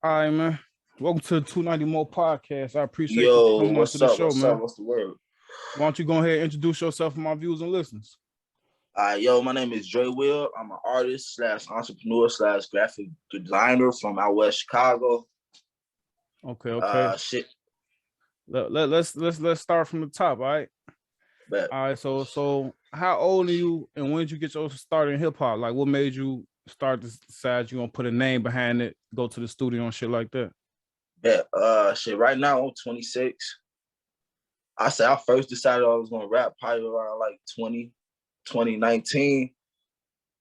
All right, man. Welcome to the 290 Moe Podcast. I appreciate you Yo, coming on to what's the up? show, What's man. up? What's the word? Why don't you go ahead and introduce yourself to my viewers and listeners? Yo, my name is Dre Will. I'm an artist slash entrepreneur slash graphic designer from out West Chicago. Okay. Shit. Let's start from the top, all right? Bet. All right, so how old are you and when did you get your start in hip hop? Like what made you start to decide you gonna put a name behind it, go to the studio and shit like that? Bet. Shit, right now I'm 26. I first decided I was gonna rap probably around like 2019.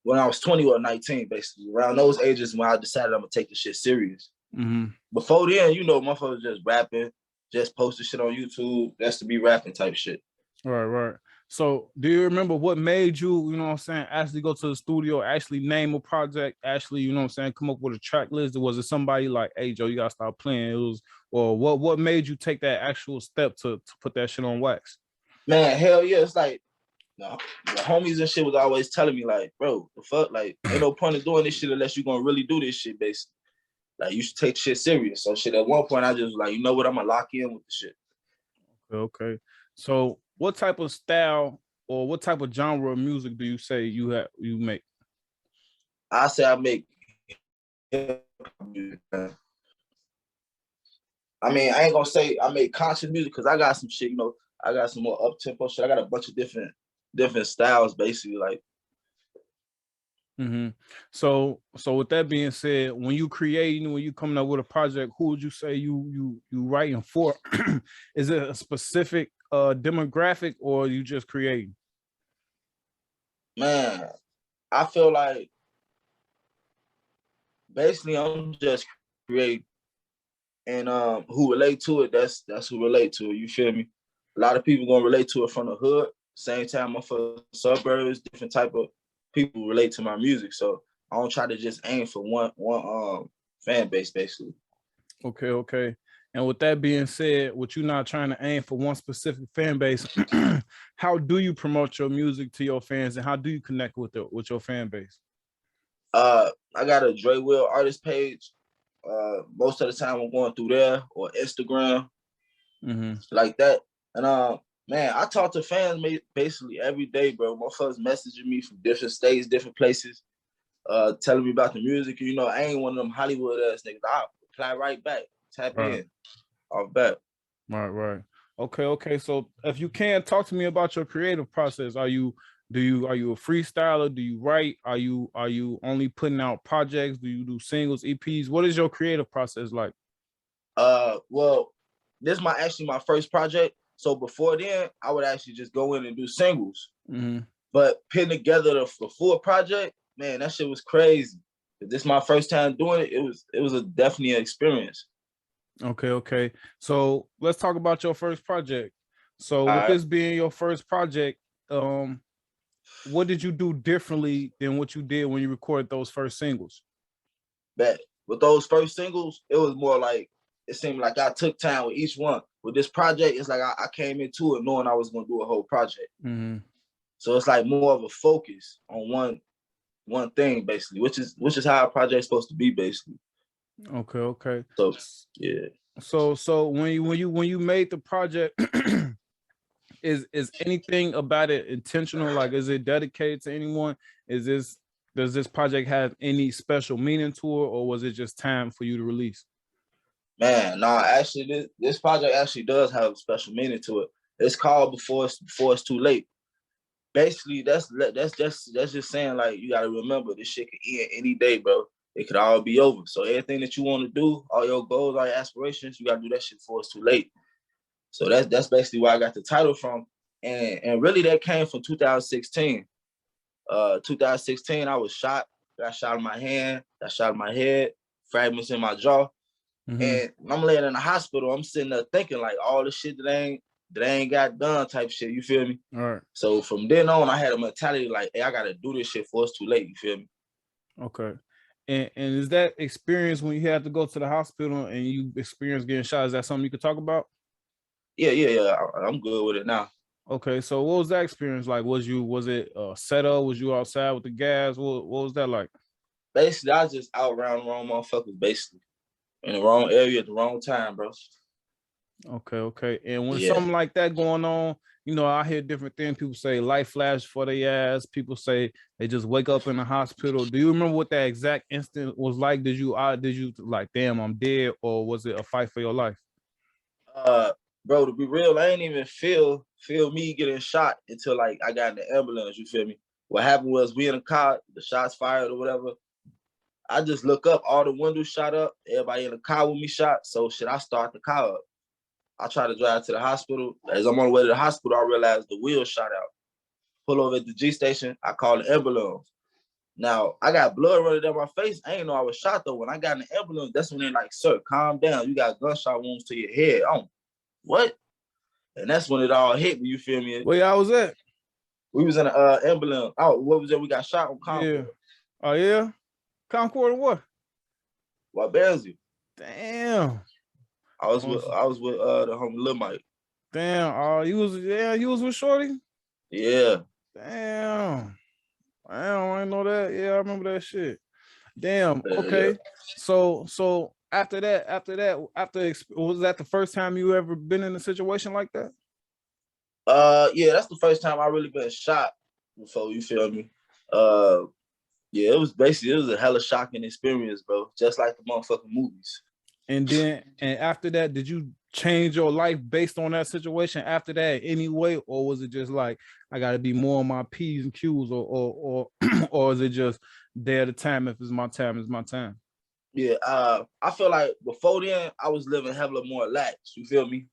When I was 20 or 19, basically. Around those ages when I decided I'm gonna take the shit serious. Mm-hmm. Before then, motherfuckers just rapping, just posting shit on YouTube, just to be rapping type shit. Right. So do you remember what made you, actually go to the studio, actually name a project, actually, come up with a track list? Or was it somebody like, hey, Joe, you gotta stop playing? Or what made you take that actual step to put that shit on wax? Man, hell yeah. It's like, the homies and shit was always telling me, like, bro, the fuck, like, ain't no point in doing this shit unless you're gonna really do this shit, basically. Like, you should take shit serious. So shit, at one point, I just was like, you know what, I'm gonna lock in with the shit. Okay. So what type of style or what type of genre of music do you say you make? I say I make hip-hop music, man. I mean, I ain't gonna say I make conscious music because I got some shit, I got some more up-tempo shit. I got a bunch of different styles, basically, like. Mm-hmm. So with that being said, when you coming up with a project, who would you say you writing for? Is it a specific demographic or you just creating? Man, I feel like basically I'm just creating, and who relate to it, that's who relate to it. You feel me? A lot of people gonna relate to it from the hood. Same time, I'm for suburbs, different type of people relate to my music. So I don't try to just aim for one fan base, basically. Okay. And with that being said, with you not trying to aim for one specific fan base, how do you promote your music to your fans and how do you connect with your fan base? I got a Dre Will artist page. Most of the time I'm going through there or Instagram, like that. And man, I talk to fans basically every day, bro. Motherfuckers messaging me from different states, different places, telling me about the music. I ain't one of them Hollywood ass niggas. I'll reply right back, tap in, off back. Right. Okay. So if you can talk to me about your creative process, are you a freestyler? Do you write? Are you only putting out projects? Do you do singles, EPs? What is your creative process like? Well, this is my first project. So before then, I would actually just go in and do singles. Mm-hmm. But putting together the full project, man, that shit was crazy. This is my first time doing it. It was definitely an experience. Okay. So let's talk about your first project. So with this being your first project, what did you do differently than what you did when you recorded those first singles? Bet with those first singles, it was more like it seemed like I took time with each one. With this project, it's like I came into it knowing I was gonna do a whole project. Mm-hmm. So it's like more of a focus on one thing, basically, which is how a project's supposed to be, basically. Okay. So yeah. So when you made the project, is anything about it intentional? Like, is it dedicated to anyone? Does this project have any special meaning to it, or was it just time for you to release? Man, no, actually, this project actually does have a special meaning to it. It's called Before It's Too Late. Basically, that's just saying, like, you gotta remember this shit could end any day, bro. It could all be over. So everything that you want to do, all your goals, all your aspirations, you gotta do that shit before it's too late. So that's basically where I got the title from, and really that came from 2016. 2016, I was shot. Got shot in my hand. Got shot in my head. Fragments in my jaw. Mm-hmm. And I'm laying in the hospital. I'm sitting there thinking like all the shit that I ain't got done type shit. You feel me? All right. So from then on, I had a mentality like, hey, I gotta do this shit before it's too late. You feel me? Okay. And is that experience when you had to go to the hospital and you experienced getting shot? Is that something you could talk about? Yeah. I'm good with it now. Okay, so what was that experience like? Was it set up? Was you outside with the gas? What was that like? Basically, I was just out around wrong motherfuckers, basically. in the wrong area at the wrong time, bro. Okay. And when something like that going on, I hear different things. People say life flash for their ass. People say they just wake up in the hospital. Do you remember what that exact instant was like? Did you like, damn, I'm dead, or was it a fight for your life? Bro, to be real, I ain't even feel me getting shot until like I got in the ambulance. You feel me? What happened was we in a car, the shots fired or whatever. I just look up, all the windows shot up. Everybody in the car with me shot. So shit, I start the car up. I try to drive to the hospital. As I'm on the way to the hospital, I realized the wheel shot out. Pull over at the G station. I call the ambulance. Now, I got blood running down my face. I ain't know I was shot, though. When I got in the ambulance, that's when they're like, sir, calm down. You got gunshot wounds to your head. What? And that's when it all hit me, you feel me? Where y'all was at? We was in an ambulance. Oh, what was it? We got shot on Concord. Yeah. Oh, yeah? Concord or what? What, Bearsy? Damn. I was with the homie Lil Mike. Damn. You was with Shorty? Yeah. Damn. I didn't know that. Yeah, I remember that shit. Damn. Okay. Yeah. So after that, was that the first time you ever been in a situation like that? Yeah, that's the first time I really been shot before, you feel me? Yeah, it was a hella shocking experience, bro. Just like the motherfucking movies. And after that, did you change your life based on that situation after that anyway? Or was it just like, I gotta be more on my P's and Q's, or is it just there at the time, if it's my time, it's my time? Yeah, I feel like before then, I was living hella more lax, you feel me?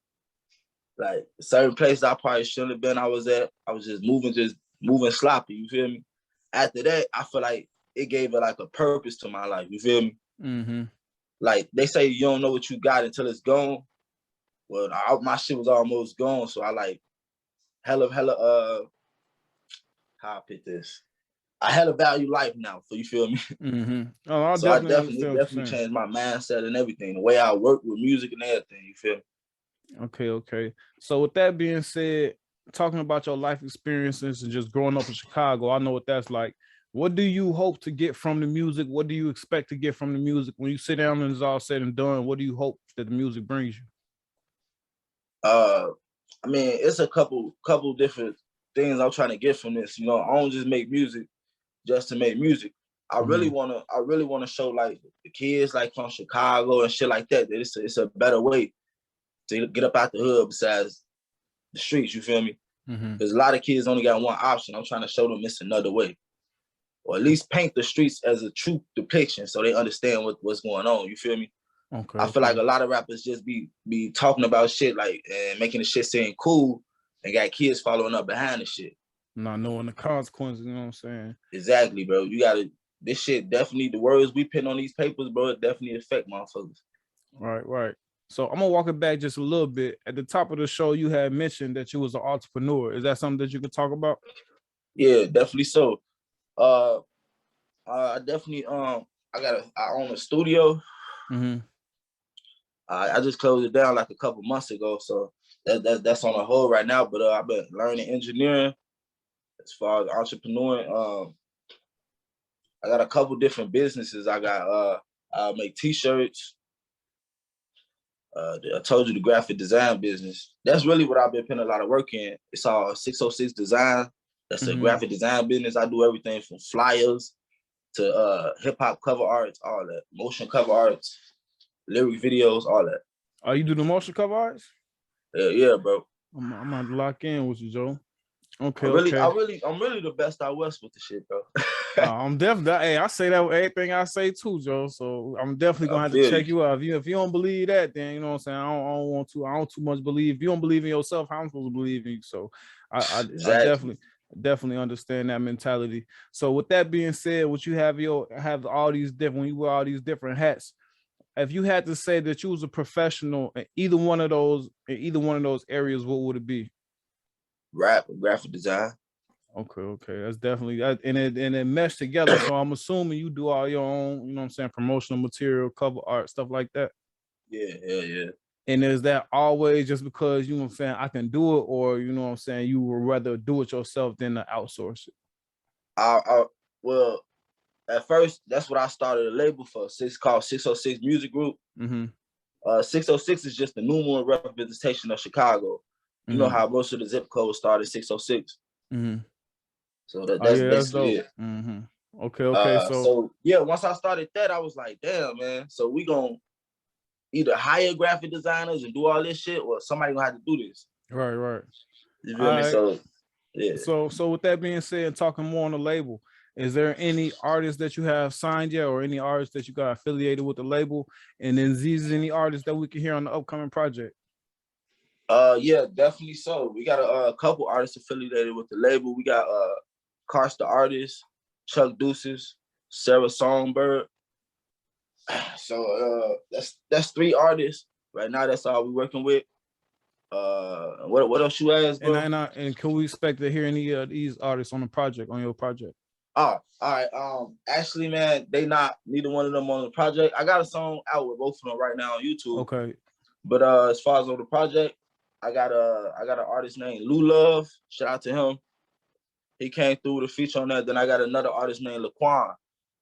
Like certain places I probably shouldn't have been, I was just moving sloppy, you feel me? After that, I feel like it gave it like a purpose to my life, you feel me? Mm-hmm. Like they say, you don't know what you got until it's gone. Well, my shit was almost gone, so I like hella how I put this? I hella value life now, so you feel me? Mm-hmm. Oh, so I definitely changed my mindset and everything, the way I work with music and everything, you feel me? Okay. So with that being said, talking about your life experiences and just growing up in Chicago, I know what that's like. What do you hope to get from the music? What do you expect to get from the music when you sit down and it's all said and done? What do you hope that the music brings you? I mean, it's a couple different things I'm trying to get from this. I don't just make music just to make music. I really wanna show like the kids like from Chicago and shit like that it's a better way to get up out the hood besides the streets. You feel me? Because a lot of kids only got one option. I'm trying to show them it's another way. Or at least paint the streets as a true depiction so they understand what's going on. You feel me? Okay. I feel like a lot of rappers just be talking about shit like and making the shit seem cool and got kids following up behind the shit. Not knowing the consequences, you know what I'm saying? Exactly, bro. This shit definitely, the words we put on these papers, bro, it definitely affect motherfuckers. Right. So I'm gonna walk it back just a little bit. At the top of the show, you had mentioned that you was an entrepreneur. Is that something that you could talk about? Yeah, definitely so. I definitely I own a studio. Mm-hmm. I just closed it down like a couple months ago, so that's on a hold right now. But I've been learning engineering as far as entrepreneuring. I got a couple different businesses. I make t-shirts. I told you the graphic design business. That's really what I've been putting a lot of work in. It's all 606 design. That's a graphic design business. I do everything from flyers to hip hop cover arts, all that, motion cover arts, lyric videos, all that. Oh, you do the motion cover arts? Yeah, bro. I'm gonna lock in with you, Joe. Okay, I'm really the best out west with the shit, bro. I'm definitely. Hey, I say that with everything I say too, Joe. So I'm definitely gonna have to check you out. If you don't believe that, then you know what I'm saying. I don't too much believe. If you don't believe in yourself, how am I supposed to believe in you? So I definitely understand that mentality. So with that being said, what you have all these different, when you wear all these different hats, if you had to say that you was a professional in either one of those areas, what would it be? Rap, graphic design. Okay. That's definitely that, and it meshed together. So I'm assuming you do all your own, you know what I'm saying, promotional material, cover art, stuff like that. Yeah. And is that always just because, you know what I'm saying, I can do it, or you know what I'm saying, you would rather do it yourself than to outsource it? Well, at first, that's what I started a label for. It's called 606 Music Group. 606 is just the numeral representation of Chicago. You know how most of the zip codes started 606. So that's basically it. Okay. So yeah, once I started that, I was like, damn, man. So we gonna either hire graphic designers and do all this shit, or somebody gonna have to do this. Right. You feel me? So yeah. So with that being said, talking more on the label, is there any artists that you have signed yet, or any artists that you got affiliated with the label? And then these any artists that we can hear on the upcoming project? Yeah, definitely so. We got a couple artists affiliated with the label. We got Karst the Artist, Chuck Deuces, Sarah Songbird. So that's 3 artists right now. That's all we're working with. What else you asked, bro? And can we expect to hear any of these artists on the project, on your project? Oh, all right. Actually, man, neither one of them on the project. I got a song out with both of them right now on YouTube. Okay. But as far as on the project, I got an artist named Lou Love. Shout out to him. He came through with a feature on that. Then I got another artist named Laquan.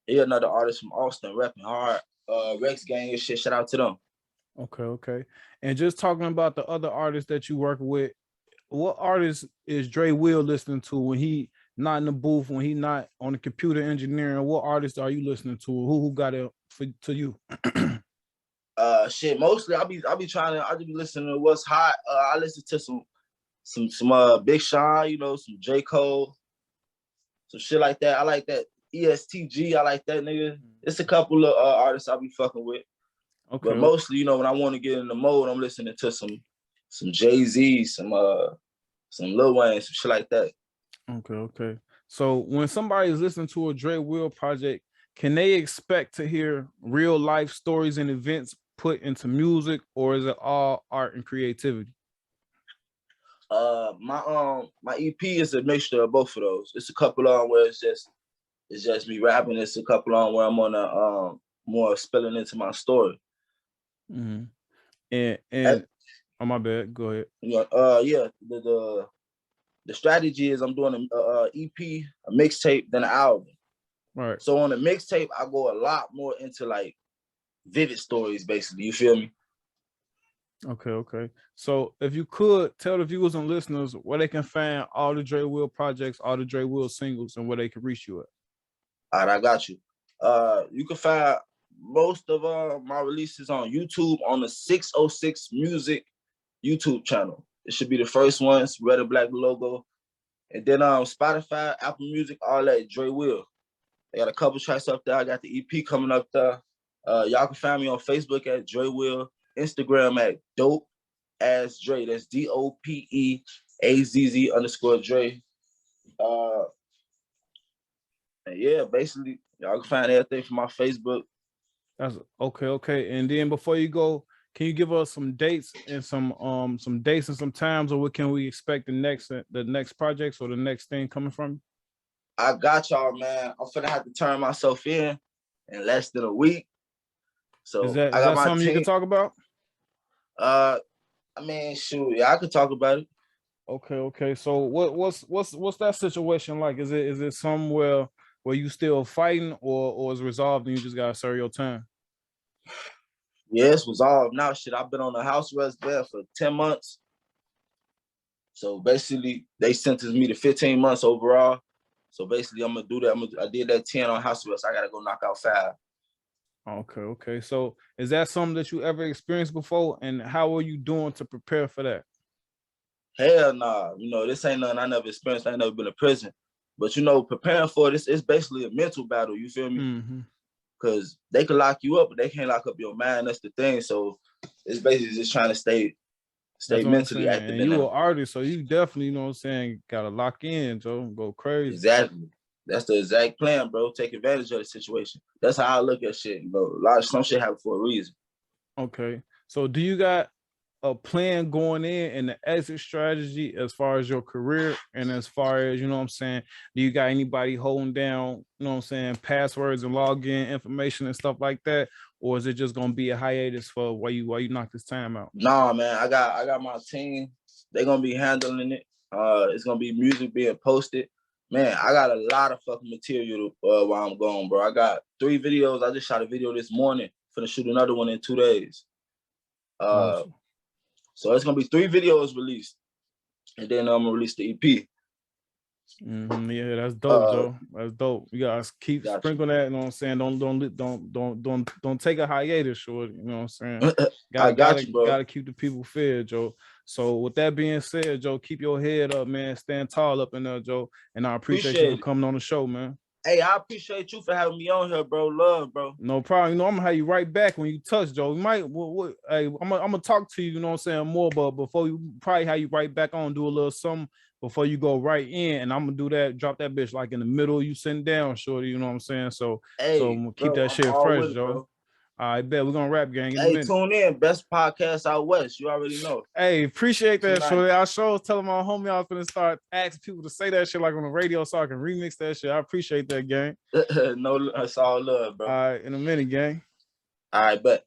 He another artist from Austin, rapping hard. Rex Gang and shit. Shout out to them. Okay. And just talking about the other artists that you work with, what artist is Dre Will listening to when he not in the booth, when he not on the computer engineering? What artists are you listening to? Who got it to you? Shit. Mostly I just be listening to what's hot. I listen to some Big Sean, you know, some J. Cole, some shit like that. I like that. ESTG, I like that nigga. It's a couple of artists I be fucking with. Okay. But mostly, you know, when I want to get in the mode, I'm listening to some Jay-Z, some Lil Wayne, some shit like that. Okay. So when somebody is listening to a Dre Will project, can they expect to hear real life stories and events put into music, or is it all art and creativity? My EP is a mixture of both of those. It's a couple on where it's just me rapping. It's a couple on where I'm on a more spilling into my story. And oh, my bad. Go ahead. Yeah. The strategy is I'm doing a EP, a mixtape, then an album. Right. So on the mixtape, I go a lot more into like vivid stories, basically. You feel me? Okay. So if you could tell the viewers and listeners where they can find all the Dre Will projects, all the Dre Will singles, and where they can reach you at. All right, I got you. You can find most of my releases on YouTube on the 606 Music YouTube channel. It should be the first one. It's red and black logo. And then Spotify, Apple Music, all that, Dre Will. They got a couple tracks up there. I got the EP coming up there. Y'all can find me on Facebook at Dre Will, Instagram at Dope As Dre. That's DOPEAZZ_Dre. And yeah, basically, y'all can find everything from my Facebook. That's okay. And then before you go, can you give us some dates and some dates and some times, or what can we expect the next projects or the next thing coming from you? I got y'all, man. I'm finna have to turn myself in less than a week. So is that my something you can talk about? I mean, shoot, yeah, I could talk about it. Okay. So what's that situation like? Is it somewhere where you still fighting, or is resolved and you just gotta serve your time? Yeah, it's resolved now. Shit, I've been on a house arrest there for 10 months. So basically, they sentenced me to 15 months overall. So basically, I'm gonna do that. I did that 10 on house arrest. I gotta go knock out 5. Okay. So is that something that you ever experienced before? And how are you doing to prepare for that? Hell nah. You know, this ain't nothing I never experienced. I ain't never been in prison. But you know, preparing for this, it's basically a mental battle. You feel me? Because they can lock you up, but they can't lock up your mind. That's the thing. So it's basically just trying to stay mentally active. And you an artist, so you definitely, you know what I'm saying, gotta lock in, Joe, go crazy. Exactly. That's the exact plan, bro. Take advantage of the situation. That's how I look at shit. You know, some shit happen for a reason. Okay. So do you got a plan going in and the exit strategy as far as your career, and as far as, you know what I'm saying, do you got anybody holding down, you know what I'm saying, passwords and login information and stuff like that? Or is it just gonna be a hiatus for while you knock this time out? Nah, man, I got my team. They're gonna be handling it. It's gonna be music being posted. Man, I got a lot of fucking material while I'm gone, bro. I got 3 videos. I just shot a video this morning. Finna shoot another one in 2 days. So it's gonna be 3 videos released, and then I'm gonna release the EP. Yeah, that's dope, Joe. That's dope. You guys keep sprinkling that. You know what I'm saying? Don't take a hiatus, short. You know what I'm saying? Gotta keep the people fed, Joe. So with that being said, Joe, keep your head up, man. Stand tall up in there, Joe. And I appreciate you for coming on the show, man. Hey, I appreciate you for having me on here, bro. Love, bro. No problem. You know, I'm gonna have you right back when you touch, Joe. You might, hey, I'm gonna talk to you. You know what I'm saying, more, but before you probably have you right back on, do a little something before you go right in, and I'm gonna do that. Drop that bitch like in the middle. You sitting down, shorty. You know what I'm saying? So, I'm gonna keep that shit fresh, Joe. Bro. I bet we're gonna rap, gang. Hey, tune in. Best podcast out west. You already know. Hey, appreciate that, shorty. I sure was telling my homie I was gonna start asking people to say that shit like on the radio so I can remix that shit. I appreciate that, gang. No, it's all love, bro. All right, in a minute, gang. All right, bet.